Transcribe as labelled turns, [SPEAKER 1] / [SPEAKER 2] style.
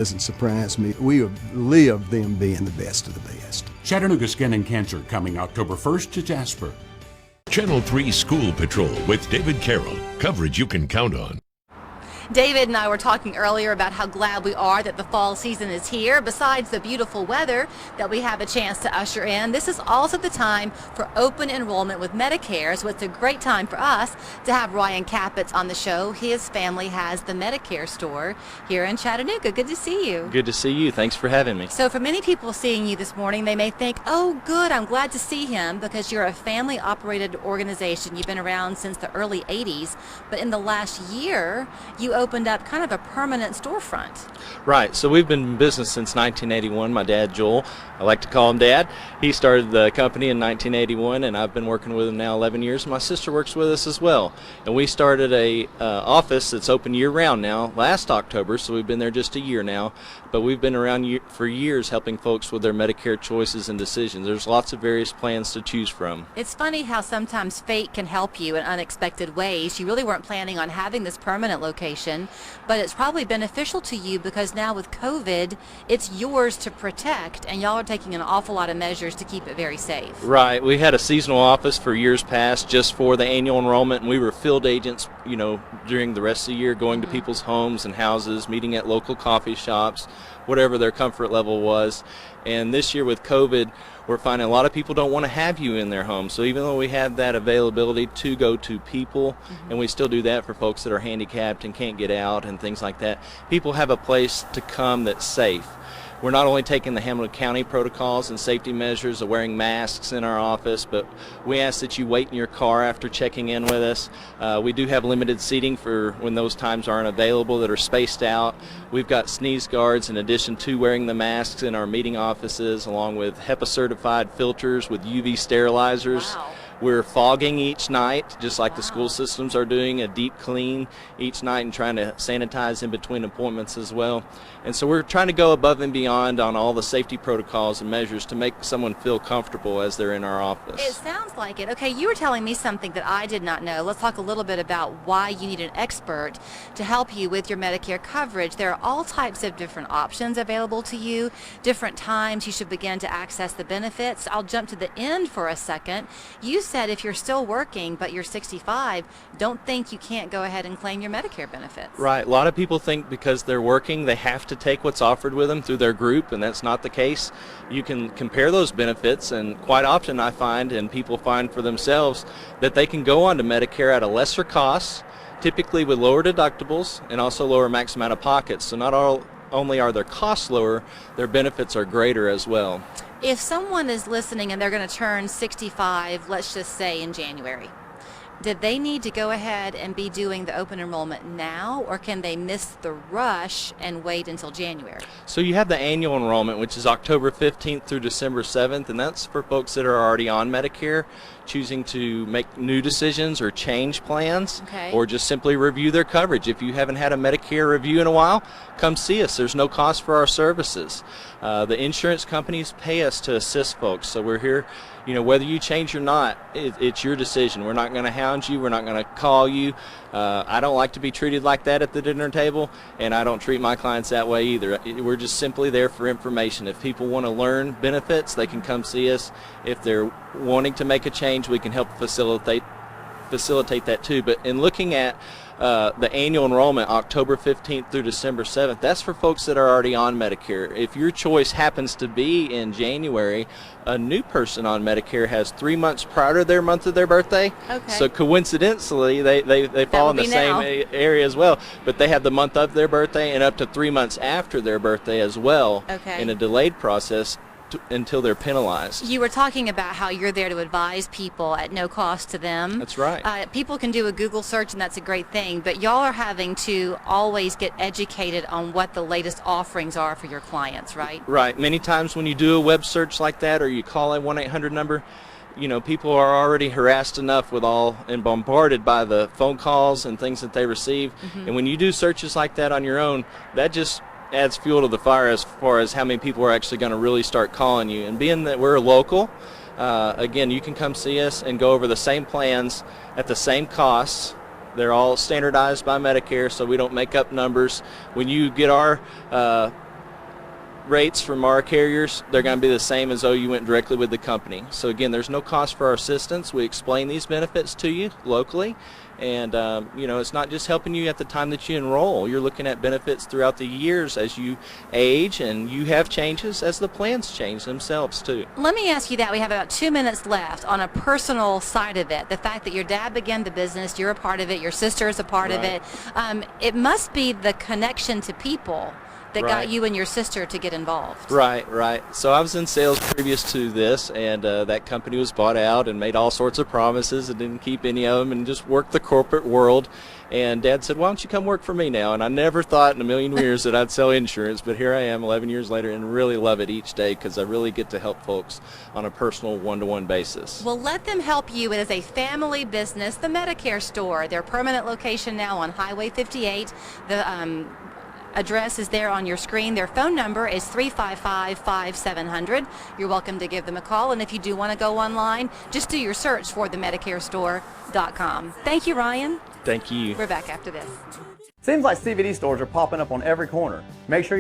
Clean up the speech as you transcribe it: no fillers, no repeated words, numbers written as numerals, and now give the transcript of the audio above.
[SPEAKER 1] Doesn't surprise me. We have lived them being the best of the best.
[SPEAKER 2] Chattanooga Skin and Cancer coming October 1st to Jasper.
[SPEAKER 3] Channel 3 School Patrol with David Carroll. Coverage you can count on.
[SPEAKER 4] David and I were talking earlier about how glad we are that the fall season is here. Besides the beautiful weather that we have a chance to usher in, this is also the time for open enrollment with Medicare. So it's a great time for us to have Ryan Capitz on the show. His family has the Medicare Store here in Chattanooga. Good to see you.
[SPEAKER 5] Good to see you. Thanks for having me.
[SPEAKER 4] So for many people seeing you this morning, they may think, oh good, I'm glad to see him, because you're a family operated organization. You've been around since the early 80s, but in the last year you opened up kind of a permanent storefront.
[SPEAKER 5] Right, so we've been in business since 1981. My dad, Joel, I like to call him Dad, he started the company in 1981, and I've been working with him now 11 years. My sister works with us as well, and we started a office that's open year-round now last October, so we've been there just a year now, but we've been around for years helping folks with their Medicare choices and decisions. There's lots of various plans to choose from.
[SPEAKER 4] It's funny how sometimes fate can help you in unexpected ways. You really weren't planning on having this permanent location, but it's probably beneficial to you because now with COVID, it's yours to protect, and y'all are taking an awful lot of measures to keep it very safe.
[SPEAKER 5] Right. We had a seasonal office for years past just for the annual enrollment, and we were field agents, you know, during the rest of the year, going to people's homes and houses, meeting at local coffee shops, whatever their comfort level was. And this year with COVID, we're finding a lot of people don't want to have you in their home. So even though we have that availability to go to people, and we still do that for folks that are handicapped and can't get out and things like that, people have a place to come that's safe. We're not only taking the Hamilton County protocols and safety measures of wearing masks in our office, but we ask that you wait in your car after checking in with us. We do have limited seating for when those times aren't available that are spaced out. We've got sneeze guards in addition to wearing the masks in our meeting offices, along with HEPA certified filters with UV sterilizers.
[SPEAKER 4] Wow.
[SPEAKER 5] We're fogging each night, just like the school systems are doing, a deep clean each night and trying to sanitize in between appointments as well. And so we're trying to go above and beyond on all the safety protocols and measures to make someone feel comfortable as they're in our office.
[SPEAKER 4] It sounds like it. Okay, you were telling me something that I did not know. Let's talk a little bit about why you need an expert to help you with your Medicare coverage. There are all types of different options available to you, different times you should begin to access the benefits. I'll jump to the end for a second. You said if you're still working but you're 65, don't think you can't go ahead and claim your Medicare benefits.
[SPEAKER 5] Right. A lot of people think because they're working they have to take what's offered with them through their group, and that's not the case. You can compare those benefits, and quite often I find, and people find for themselves, that they can go on to Medicare at a lesser cost, typically with lower deductibles and also lower max amount of pockets. So not only are their costs lower, their benefits are greater as well.
[SPEAKER 4] If someone is listening and they're going to turn 65, let's just say in January, did they need to go ahead and be doing the open enrollment now, or can they miss the rush and wait until January?
[SPEAKER 5] So you have the annual enrollment, which is October 15th through December 7th, and that's for folks that are already on Medicare, choosing to make new decisions or change plans, or just simply review their coverage. If you haven't had a Medicare review in a while, come see us. There's no cost for our services. The insurance companies pay us to assist folks, so we're here. You know, whether you change or not, it's your decision. We're not going to hound you. We're not going to call you. I don't like to be treated like that at the dinner table, and I don't treat my clients that way either. We're just simply there for information. If people want to learn benefits, they can come see us. If they're wanting to make a change, we can help facilitate that too. But in looking at the annual enrollment, October 15th through December 7th, that's for folks that are already on Medicare. If your choice happens to be in January, a new person on Medicare has 3 months prior to their month of their birthday. So coincidentally, they fall in the same area as well, but they have the month of their birthday and up to 3 months after their birthday as well in a delayed process until they're penalized.
[SPEAKER 4] You were talking about how you're there to advise people at no cost to them.
[SPEAKER 5] That's right.
[SPEAKER 4] People can do a Google search, and that's a great thing, but y'all are having to always get educated on what the latest offerings are for your clients, right?
[SPEAKER 5] Right. Many times when you do a web search like that, or you call a 1-800 number, you know, people are already harassed enough with and bombarded by the phone calls and things that they receive. And when you do searches like that on your own, that just adds fuel to the fire as far as how many people are actually going to really start calling you. And being that we're local, again, you can come see us and go over the same plans at the same costs. They're all standardized by Medicare, so we don't make up numbers. When you get our rates from our carriers, they're going to be the same as though you went directly with the company. So again, there's no cost for our assistance. We explain these benefits to you locally, and you know, it's not just helping you at the time that you enroll. You're looking at benefits throughout the years as you age, and you have changes as the plans change themselves too.
[SPEAKER 4] Let me ask you that. We have about 2 minutes left on a personal side of it. The fact that your dad began the business, you're a part of it, your sister is a part of it. It must be the connection to people that got you and your sister to get involved.
[SPEAKER 5] Right. So I was in sales previous to this, and that company was bought out and made all sorts of promises and didn't keep any of them and just worked the corporate world. And Dad said, why don't you come work for me now? And I never thought in a million years that I'd sell insurance, but here I am 11 years later and really love it each day because I really get to help folks on a personal one-to-one basis.
[SPEAKER 4] Well, let them help you. It is a family business, the Medicare Store. Their permanent location now on Highway 58. The address is there on your screen. Their phone number is 355-5700. You're welcome to give them a call, and if you do want to go online, just do your search for themedicarestore.com. Thank you, Ryan.
[SPEAKER 5] Thank you.
[SPEAKER 4] We're back after this.
[SPEAKER 6] Seems like CVD stores are popping up on every corner. Make sure